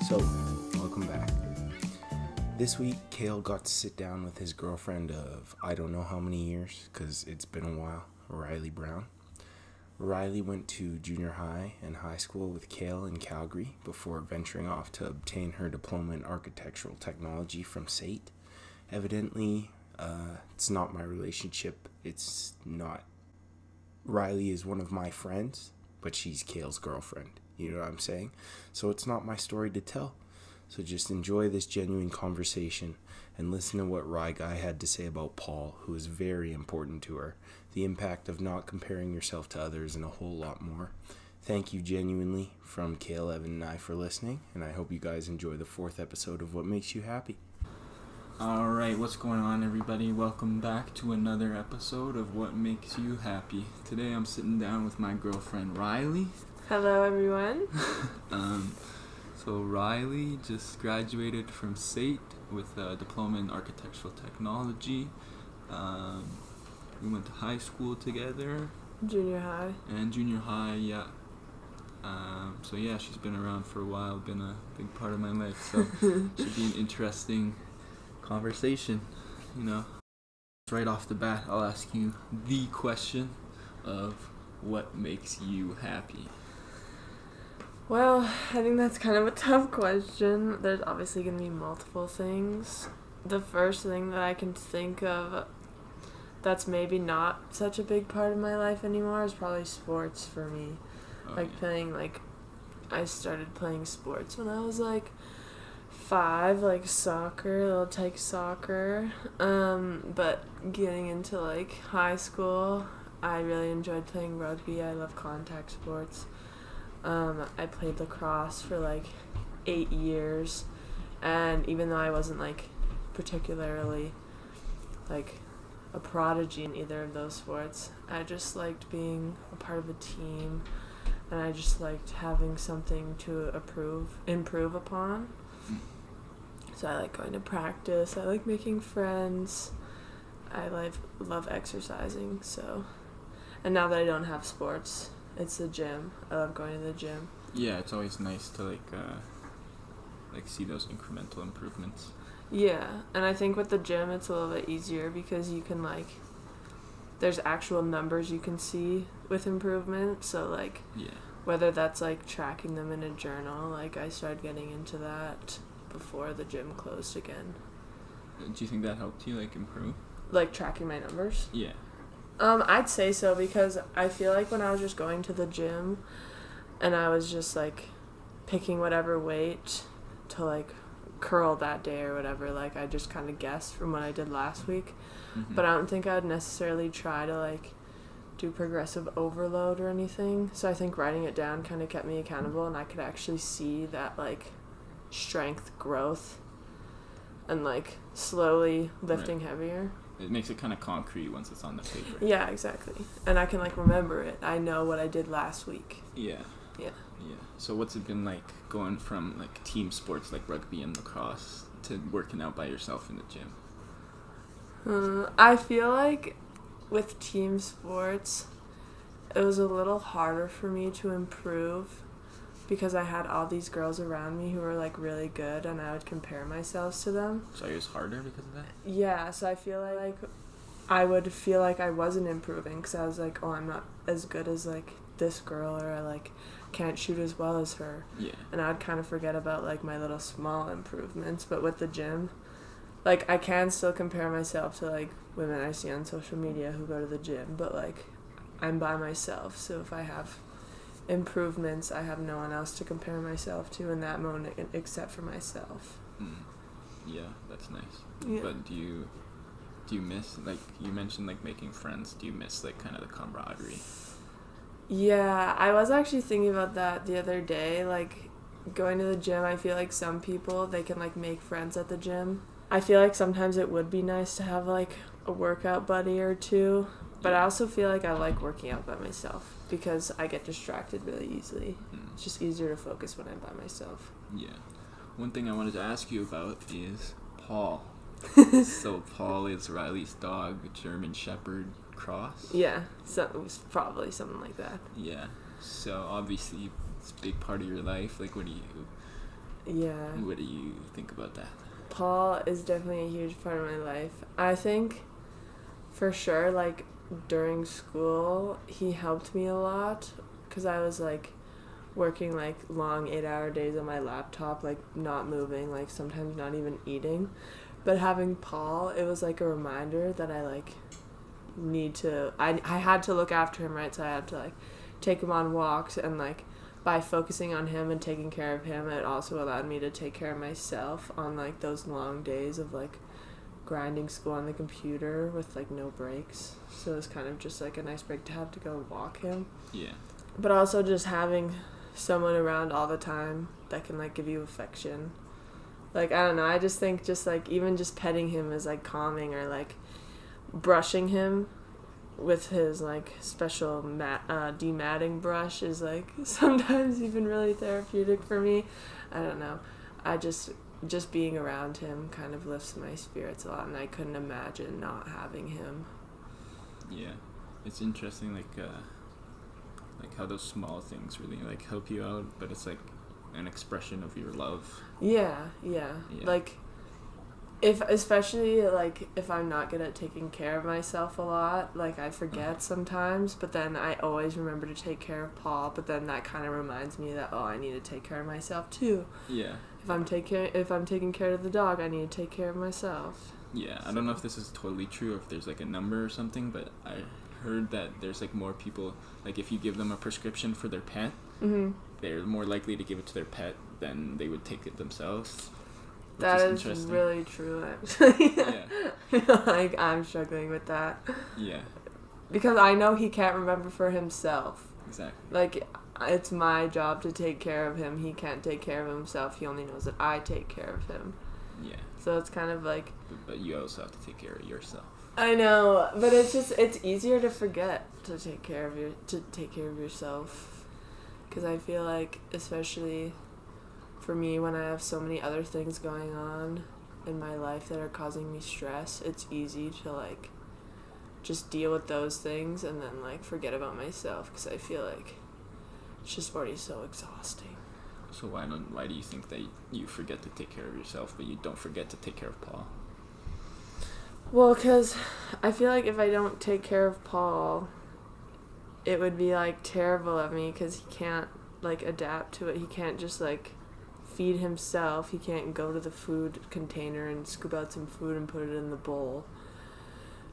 So, welcome back. This week, Cale got to sit down with his girlfriend of I don't know how many years, because it's been a while, Ryleigh Browne. Ryleigh went to junior high and high school with Cale in Calgary before venturing off to obtain her diploma in architectural technology from SAIT. Evidently, it's not my relationship. It's not. Ryleigh is one of my friends, but she's Cale's girlfriend. You know what I'm saying? So it's not my story to tell. So just enjoy this genuine conversation and listen to what Ryleigh had to say about Paul, who is very important to her, the impact of not comparing yourself to others, and a whole lot more. Thank you genuinely from Cale, Evan, and I for listening, and I hope you guys enjoy the 4th episode of What Makes You Happy. Alright, what's going on, everybody? Welcome back to another episode of What Makes You Happy. Today I'm sitting down with my girlfriend Ryleigh. Hello, everyone. So Ryleigh just graduated from SAIT with a Diploma in Architectural Technology. We went to high school together. Junior high. And junior high, yeah. So yeah, she's been around for a while, been a big part of my life. So should be an interesting conversation, you know. Right off the bat, I'll ask you the question of what makes you happy. Well, I think that's kind of a tough question. There's obviously going to be multiple things. The first thing that I can think of that's maybe not such a big part of my life anymore is probably sports for me. I started playing sports when I was 5, like soccer, little tyke soccer. But getting into high school, I really enjoyed playing rugby. I love contact sports. I played lacrosse for 8 years, and even though I wasn't particularly a prodigy in either of those sports, I just liked being a part of a team, and I just liked having something to improve upon. So I like going to practice, I like making friends, I love exercising, and now that I don't have sports, it's the gym. I love going to the gym. Yeah, it's always nice to see those incremental improvements. Yeah, and I think with the gym it's a little bit easier because you can there's actual numbers you can see with improvement. So yeah. Whether that's tracking them in a journal, I started getting into that before the gym closed again. Do you think that helped you improve? Tracking my numbers? Yeah. I'd say so because I feel when I was just going to the gym and I was just picking whatever weight to curl that day or whatever, I just kind of guessed from what I did last week. Mm-hmm. But I don't think I would necessarily try to do progressive overload or anything. So I think writing it down kind of kept me accountable, and I could actually see that strength growth and slowly lifting heavier. It makes it kind of concrete once it's on the paper. Yeah, exactly. And I can remember it. I know what I did last week. Yeah. Yeah. Yeah. So what's it been going from team sports like rugby and lacrosse to working out by yourself in the gym? I feel with team sports, it was a little harder for me to improve because I had all these girls around me who were really good, and I would compare myself to them. So it was harder because of that? Yeah, so I feel I would feel I wasn't improving because I was oh, I'm not as good as this girl, or I can't shoot as well as her. Yeah. And I'd kind of forget about my little small improvements. But with the gym, I can still compare myself to women I see on social media who go to the gym, but I'm by myself, so if I have improvements, I have no one else to compare myself to in that moment except for myself. Yeah, that's nice. Yeah. But do you miss you mentioned making friends? Do you miss kind of the camaraderie? Yeah, I was actually thinking about that the other day. Going to the gym, I feel some people, they can make friends at the gym. I feel sometimes it would be nice to have a workout buddy or two, but I also feel I like working out by myself because I get distracted really easily. It's just easier to focus when I'm by myself. Yeah. One thing I wanted to ask you about is Paul. So Paul is Ryleigh's dog, German Shepherd cross? Yeah, so it was probably something like that. Yeah. So obviously it's a big part of your life. What do you Yeah. What do you think about that? Paul is definitely a huge part of my life. I think, for sure, like, during school, he helped me a lot, because I was, like, working, like, long 8-hour days on my laptop, like, not moving, like, sometimes not even eating. But having Paul, it was, like, a reminder that I, like, need to... I had to look after him, right? So I had to, like, take him on walks, and, like, by focusing on him and taking care of him, it also allowed me to take care of myself on, like, those long days of, like, grinding school on the computer with, like, no breaks. So it was kind of just, like, a nice break to have to go walk him. Yeah. But also just having someone around all the time that can, like, give you affection. Like, I don't know, I just think just, like, even just petting him is, like, calming, or, like, brushing him with his, like, special dematting brush is, like, sometimes even really therapeutic for me. I don't know. I just being around him kind of lifts my spirits a lot, and I couldn't imagine not having him. Yeah. It's interesting, like how those small things really, like, help you out, but it's, like, an expression of your love. Yeah. Like, especially if I'm not good at taking care of myself a lot, like, I forget sometimes, but then I always remember to take care of Paul, but then that kind of reminds me that, I need to take care of myself too. Yeah. If I'm taking care of the dog, I need to take care of myself. Yeah, I don't know if this is totally true or if there's, like, a number or something, but I heard that there's, like, more people, like, if you give them a prescription for their pet, they're more likely to give it to their pet than they would take it themselves. That is really true, actually. Yeah. Like, I'm struggling with that. Yeah. Because I know he can't remember for himself. Exactly. Like, it's my job to take care of him. He can't take care of himself. He only knows that I take care of him. Yeah. So it's kind of like... But you also have to take care of yourself. I know, but it's easier to forget to take care of yourself. Because I feel like, especially for me, when I have so many other things going on in my life that are causing me stress, it's easy to, like, just deal with those things and then, like, forget about myself, because I feel like it's just already so exhausting. So why do you think that you forget to take care of yourself, but you don't forget to take care of Paul? Well, because I feel like if I don't take care of Paul, it would be, like, terrible of me, because he can't, like, adapt to it. He can't just, like, feed himself. He can't go to the food container and scoop out some food and put it in the bowl.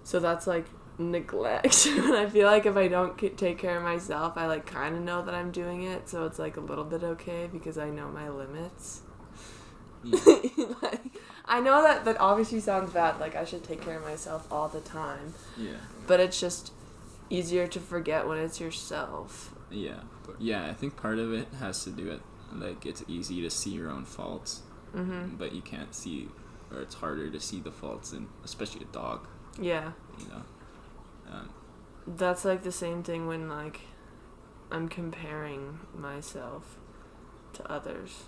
So that's, like, neglect. And I feel like if I don't take care of myself, I, like, kind of know that I'm doing it, so it's, like, a little bit okay because I know my limits. Yeah. Like, I know that obviously sounds bad, like, I should take care of myself all the time. Yeah. But it's just easier to forget when it's yourself. Yeah. Yeah, I think part of it has to do with, like, it's easy to see your own faults, but you can't see, or it's harder to see the faults in, especially a dog. Yeah. You know? That's, like, the same thing when, like, I'm comparing myself to others.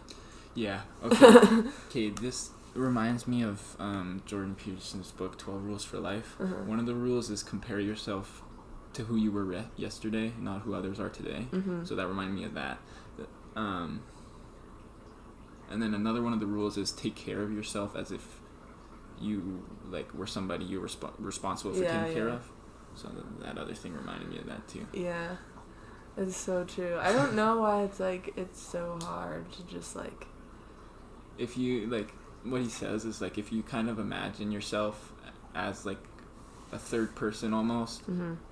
Yeah. Okay. Okay, this reminds me of Jordan Peterson's book, 12 Rules for Life. One of the rules is compare yourself to who you were yesterday, not who others are today. So that reminded me of that. And then another one of the rules is take care of yourself as if you, like, were somebody you were responsible for taking care of. So that other thing reminded me of that too. Yeah, it's so true. I don't know why it's so hard to just, like... If you, like, what he says is, like, if you kind of imagine yourself as, like, a third person almost,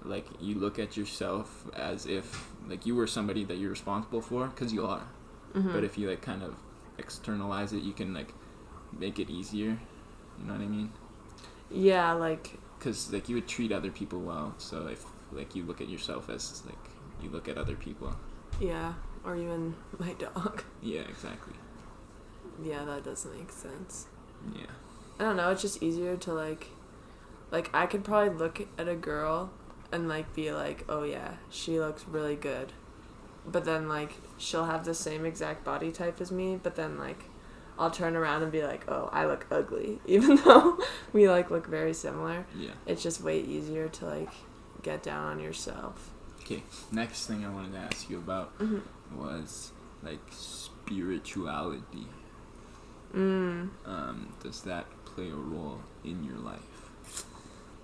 like, you look at yourself as if, like, you were somebody that you're responsible for, because you are. But if you, like, kind of externalize it, you can, like, make it easier. You know what I mean? Yeah, like... Because, like, you would treat other people well, so if, like, you look at yourself as, like, you look at other people. Yeah, or even my dog. Yeah, exactly. Yeah, that does make sense. Yeah. I don't know, it's just easier to, like, I could probably look at a girl and, like, be like, oh, yeah, she looks really good. But then, like, she'll have the same exact body type as me, but then, like, I'll turn around and be like, oh, I look ugly. Even though we, like, look very similar. Yeah. It's just way easier to, like, get down on yourself. Okay, next thing I wanted to ask you about was, like, spirituality. Does that play a role in your life?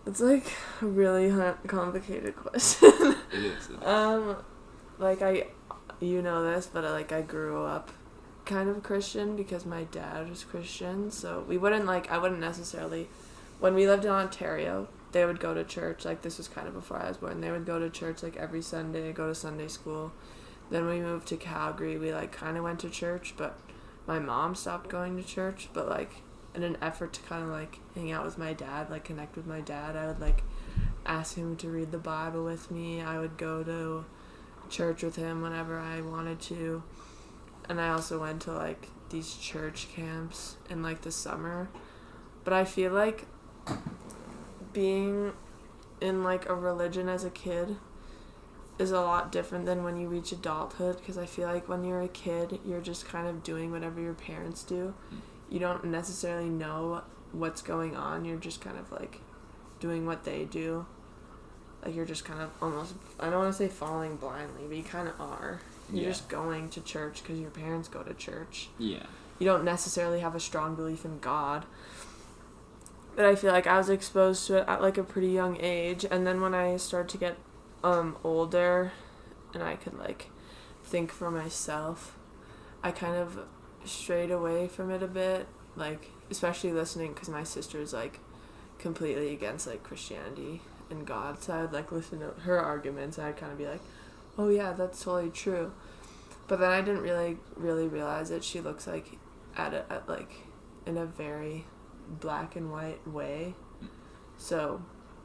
It's like a really complicated question. It is. Like you know this, but like I grew up kind of Christian because my dad was Christian, so I wouldn't necessarily, when we lived in Ontario, they would go to church, like this was kind of before I was born, they would go to church like every Sunday, go to Sunday school. Then we moved to Calgary, we like kind of went to church, but my mom stopped going to church, but like in an effort to kind of like hang out with my dad, like connect with my dad, I would like ask him to read the Bible with me. I would go to church with him whenever I wanted to. And I also went to like these church camps in like the summer. But I feel like being in like a religion as a kid is a lot different than when you reach adulthood, because I feel like when you're a kid, you're just kind of doing whatever your parents do. You don't necessarily know what's going on. You're just kind of like doing what they do. Like you're just kind of almost, I don't want to say falling blindly, but you kind of are. You're just going to church because your parents go to church. Yeah. You don't necessarily have a strong belief in God. But I feel like I was exposed to it at like a pretty young age. And then when I started to get older and I could like think for myself, I kind of strayed away from it a bit. Like, especially listening, because my sister's like completely against like Christianity and God. So I would like listen to her arguments and I'd kind of be like, oh yeah, that's totally true. But then I didn't really realize that she looks like at it at like in a very black and white way. So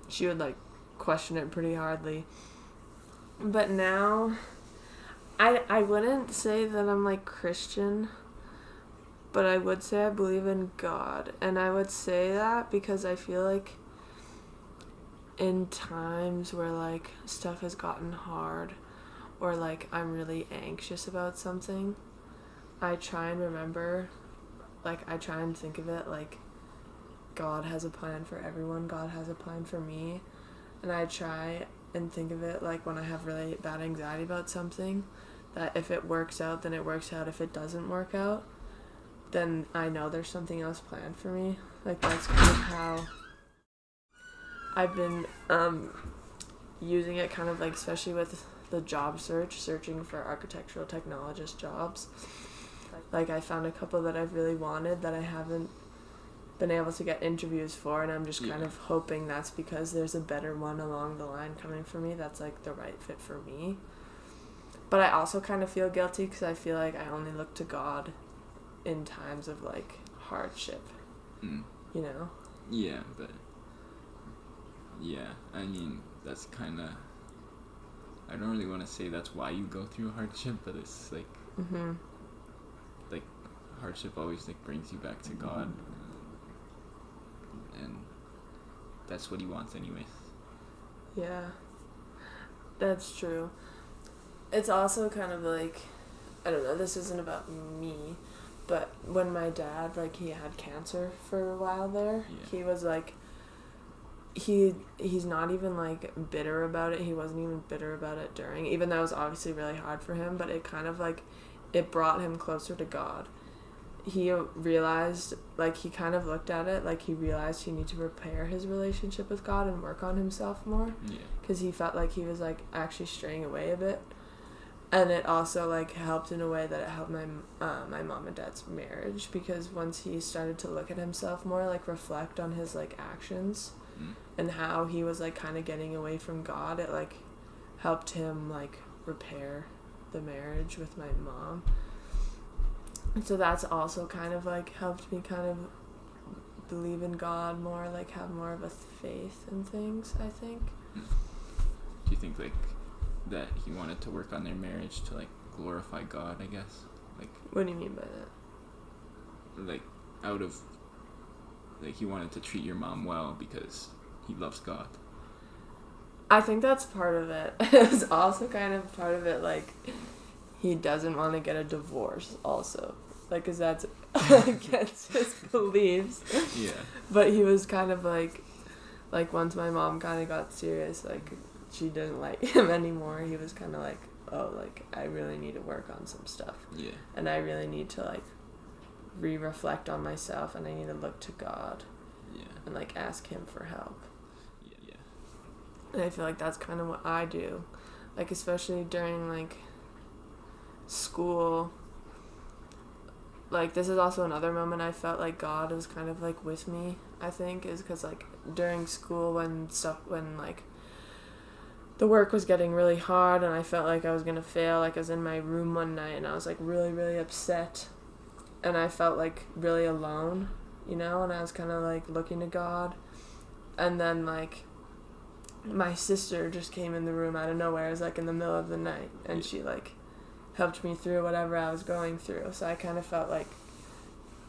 she would like question it pretty hardly. But now I wouldn't say that I'm like Christian, but I would say I believe in God. And I would say that because I feel like in times where like stuff has gotten hard, or like I'm really anxious about something, I try and remember, like I try and think of it like God has a plan for everyone. God has a plan for me. And I try and think of it like when I have really bad anxiety about something, that if it works out, then it works out. If it doesn't work out, then I know there's something else planned for me. Like that's kind of how I've been using it, kind of like, especially with the job searching for architectural technologist jobs. Like I found a couple that I've really wanted that I haven't been able to get interviews for, and I'm just kind of hoping that's because there's a better one along the line coming for me that's like the right fit for me. But I also kind of feel guilty because I feel like I only look to God in times of like hardship. You know? Yeah, but yeah, I mean, that's kind of, I don't really want to say that's why you go through hardship, but it's like like hardship always like brings you back to God, and that's what he wants anyways. Yeah, that's true. It's also kind of like, I don't know, this isn't about me, but when my dad, like, he had cancer for a while there, he was like, he's not even like bitter about it. He wasn't even bitter about it during, even though it was obviously really hard for him, but it kind of like, it brought him closer to God. He realized, like, he kind of looked at it like he realized he needed to repair his relationship with God and work on himself more, because he felt like he was like actually straying away a bit. And it also like helped in a way that it helped my mom and dad's marriage, because once he started to look at himself more, like reflect on his like actions and how he was like kind of getting away from God, it like helped him like repair the marriage with my mom. And so that's also kind of like helped me kind of believe in God more, like have more of a faith in things, I think. Do you think like that he wanted to work on their marriage to like glorify God, I guess? Like, what do you mean by that? Like out of like he wanted to treat your mom well because he loves God. I think that's part of it. It's also kind of part of it like he doesn't want to get a divorce also, like, because that's against his beliefs. Yeah. But he was kind of like once my mom kind of got serious, like she didn't like him anymore, he was kind of like, oh, like I really need to work on some stuff. Yeah. And I really need to like reflect on myself, and I need to look to God. Yeah. And like ask him for help. Yeah. And I feel like that's kind of what I do, like especially during like school. Like this is also another moment I felt like God was kind of like with me, I think, is because like during school when like the work was getting really hard and I felt like I was gonna fail, like I was in my room one night and I was like really, really upset, and I felt like really alone, you know, and I was kind of like looking to God, and then like my sister just came in the room out of nowhere. It was like in the middle of the night, and she like helped me through whatever I was going through. So I kind of felt like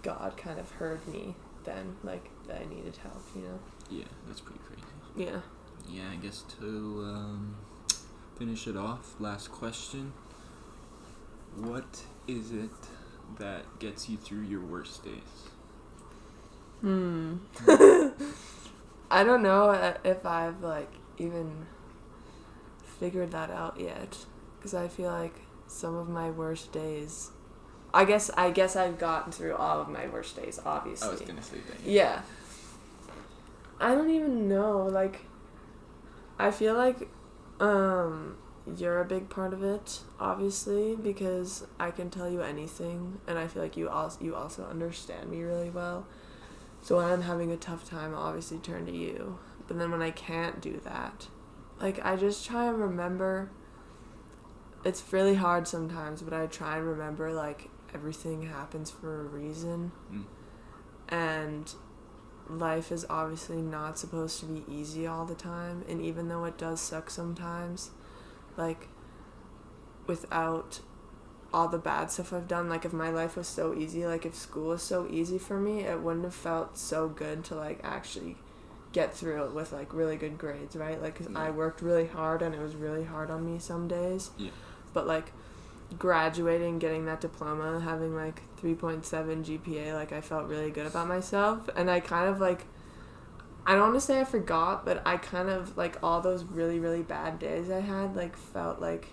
God kind of heard me then, like that I needed help, you know? Yeah, that's pretty crazy. Yeah. Yeah, I guess to finish it off, last question. What is it that gets you through your worst days? I don't know if I've like even figured that out yet, because I feel like some of my worst days, I guess I've gotten through all of my worst days, obviously. I was gonna say that. Yeah. I don't even know, like I feel like you're a big part of it, obviously, because I can tell you anything, and I feel like you also understand me really well. So when I'm having a tough time, I'll obviously turn to you. But then when I can't do that, like I just try and remember. It's really hard sometimes, but I try and remember like everything happens for a reason. And life is obviously not supposed to be easy all the time, and even though it does suck sometimes, like without all the bad stuff I've done, like if my life was so easy, like if school was so easy for me, it wouldn't have felt so good to like actually get through it with like really good grades, right? Like 'cause I worked really hard and it was really hard on me some days. Yeah. But like graduating, getting that diploma, having like 3.7 GPA, like I felt really good about myself, and I kind of like, I don't want to say I forgot, but I kind of like all those really, really bad days I had like felt like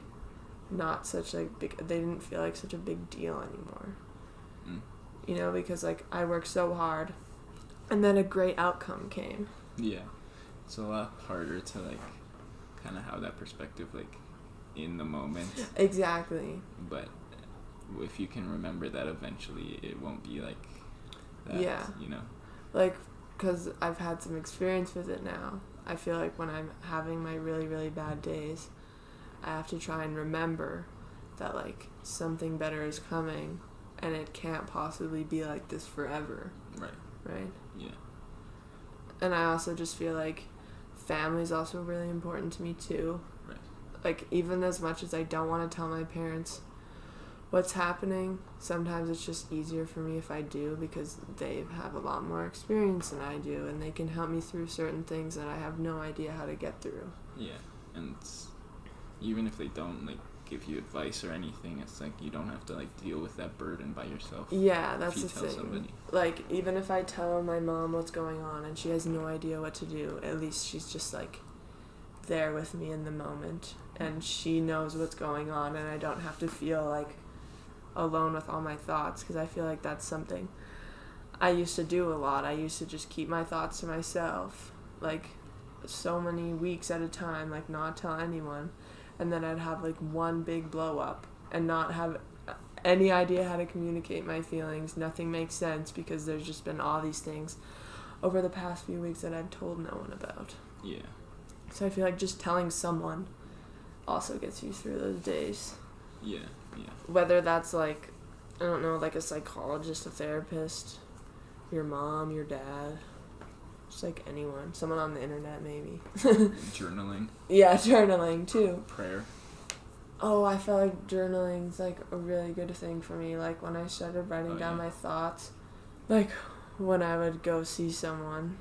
not such like big, they didn't feel like such a big deal anymore. You know, because like I worked so hard and then a great outcome came. Yeah. It's a lot harder to like kind of have that perspective like in the moment. Exactly. But if you can remember that eventually it won't be like that, yeah, you know? Like, because I've had some experience with it now, I feel like when I'm having my really, really bad days, I have to try and remember that like something better is coming and it can't possibly be like this forever. Right? Yeah. And I also just feel like family is also really important to me too. Right. Like, even as much as I don't want to tell my parents what's happening, sometimes it's just easier for me if I do, because they have a lot more experience than I do, and they can help me through certain things that I have no idea how to get through. Yeah. And even if they don't like give you advice or anything, it's like you don't have to like deal with that burden by yourself. Yeah, that's the tell thing. Somebody. Like, even if I tell my mom what's going on and she has no idea what to do, at least she's just like there with me in the moment, and she knows what's going on, and I don't have to feel like alone with all my thoughts, because I feel like that's something I used to do a lot. I used to just keep my thoughts to myself, like so many weeks at a time, like not tell anyone, and then I'd have like one big blow up and not have any idea how to communicate my feelings. Nothing makes sense because there's just been all these things over the past few weeks that I've told no one about. Yeah. So I feel like just telling someone also gets you through those days. Yeah. Whether that's like, I don't know, like a psychologist, a therapist, your mom, your dad, just like anyone. Someone on the internet, maybe. Journaling. Yeah, journaling too. Prayer. Oh, I felt like journaling's like a really good thing for me. Like when I started writing down my thoughts, like when I would go see someone,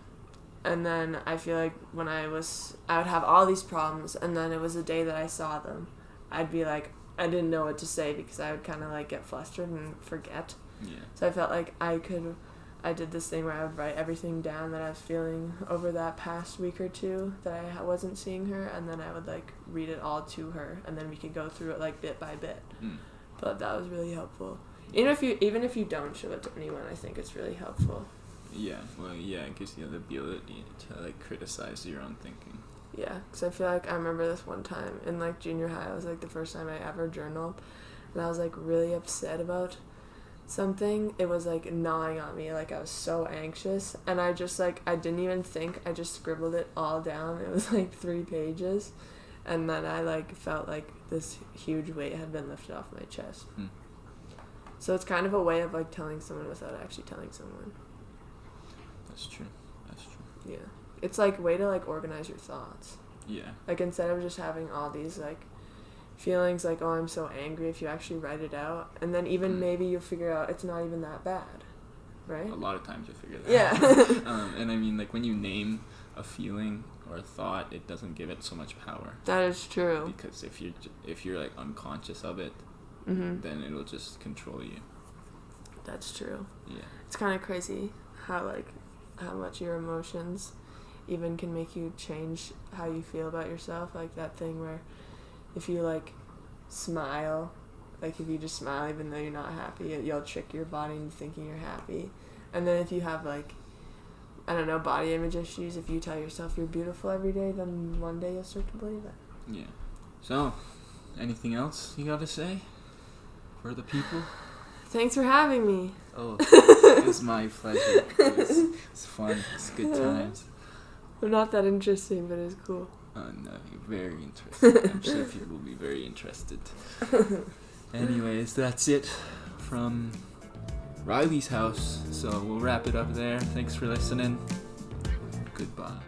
and then I feel like when I would have all these problems, and then it was the day that I saw them, I'd be like, I didn't know what to say because I would kind of like get flustered and forget. Yeah. So I felt like I did this thing where I would write everything down that I was feeling over that past week or two that I wasn't seeing her, and then I would like read it all to her, and then we could go through it like bit by bit. But that was really helpful. Even if you don't show it to anyone, I think it's really helpful. Yeah, well, yeah, it gives you the ability to like criticize your own thinking. Yeah, because I feel like I remember this one time in like junior high. It was like the first time I ever journaled, and I was like really upset about something. It was like gnawing on me. Like I was so anxious, and I just like I didn't even think. I just scribbled it all down. It was like 3 pages, and then I like felt like this huge weight had been lifted off my chest. So it's kind of a way of like telling someone without actually telling someone. That's true. Yeah. It's like a way to like organize your thoughts. Yeah. Like instead of just having all these like feelings like, oh, I'm so angry, if you actually write it out, and then even maybe you'll figure out it's not even that bad, right? A lot of times you figure that Yeah. out. And I mean, like when you name a feeling or a thought, it doesn't give it so much power. That is true. Because if you're like unconscious of it, then it'll just control you. That's true. Yeah. It's kind of crazy how much your emotions even can make you change how you feel about yourself. Like that thing where if you like smile, like if you just smile even though you're not happy, you'll trick your body into thinking you're happy. And then if you have like, I don't know, body image issues, if you tell yourself you're beautiful every day, then one day you'll start to believe it. Yeah. So, anything else you gotta say for the people? Thanks for having me. Oh, it was my pleasure. It's fun. It's good times. I'm not that interesting, but it's cool. No, you're very interesting. I'm sure people will be very interested. Anyways, that's it from Ryleigh's house. So we'll wrap it up there. Thanks for listening. Goodbye.